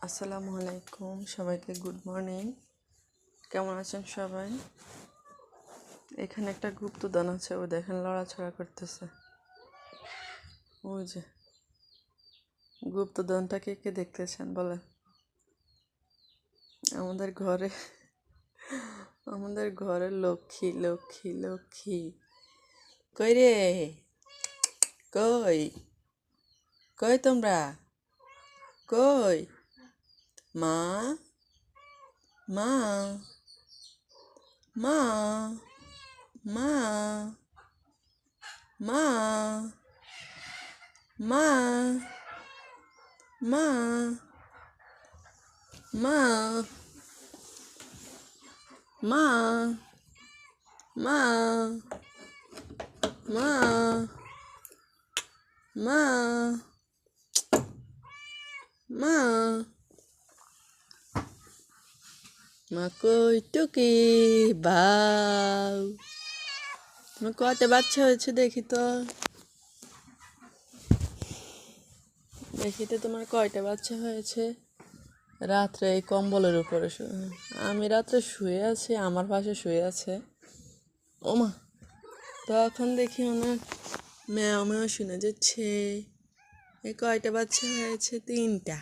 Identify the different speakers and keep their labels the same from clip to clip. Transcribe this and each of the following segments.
Speaker 1: আসসালামু আলাইকুম, সবাইকে গুড মর্নিং। কেমন আছেন সবাই? এখানে একটা গুপ্তধন আছে, ও দেখেন লড়াছড়া করতেছে। ওই যে গুপ্তধনটা কে কে দেখতেছেন বলেন? আমাদের ঘরে আমাদের ঘরের লক্ষ্মী লক্ষ্মী লক্ষ্মী। কই রে, কই কই তোমরা, কই? মা, মা, মা, মা, মা, মা, মা, মা, মা, মা, মা, মা, মা, মা কই টুকি বাউ। তোমার কয়টা বাচ্চা হয়েছে দেখি তো, দেখি তো তোমার কয়টা বাচ্চা হয়েছে। রাত্রে এই কম্বলের উপরে আমি রাত্রে শুয়ে আছি, আমার পাশে শুয়ে আছে। ওমা, তখন দেখি ওনার ম্যাও ম্যাও শুনে যাচ্ছে। এই কয়টা বাচ্চা হয়েছে? 3টা।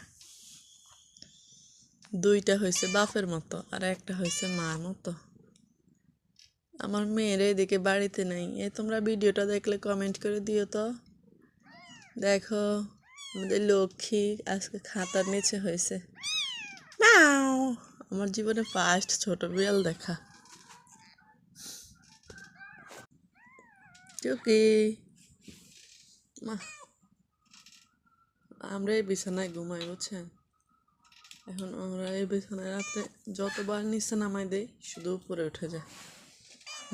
Speaker 1: 2টা হয়েছে বাপের মতো আর একটা হয়েছে মার মতো। আমার মেয়ের এদিকে বাড়িতে নেই। তোমরা ভিডিওটা দেখলে কমেন্ট করে দিও তো। দেখো আমাদের লক্ষ্মী আজকে খাতার নিচে হয়েছে। আমার জীবনে ফার্স্ট ছোট বিড়াল দেখা। টুকি মা, আমরা এই বিছানায় ঘুমাই, বুঝছেন? এখন আমরা এই বিছানায় রাত্রে যতবার নিচে নামাই দেই শুধু উপরে উঠে যায়,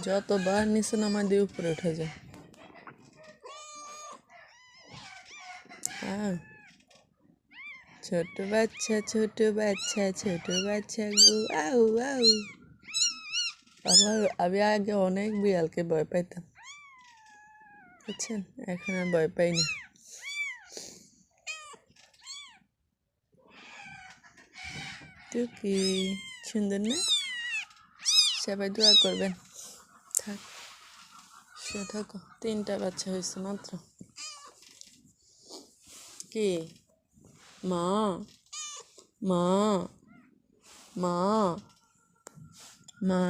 Speaker 1: যতবার নিচে নামাই দিই উপরে উঠে যায়। ছোট বাচ্চা ছোট বাচ্চা ছোট বাচ্চা গো আউ আউ। আমি আগে অনেক বিড়ালকে ভয় পাইতাম, বুঝছেন? এখন আর ভয় পাই না। টুকি সুন্দর না? সবাই দোয়া করবেন। থাক, শুয়ে থাকো। 3টা বাচ্চা হয়েছে মাত্র। কি মা, মা, মা, মা,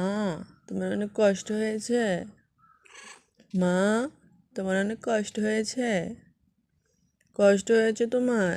Speaker 1: তোমার অনেক কষ্ট হয়েছে? মা, তোমার অনেক কষ্ট হয়েছে? কষ্ট হয়েছে তোমার?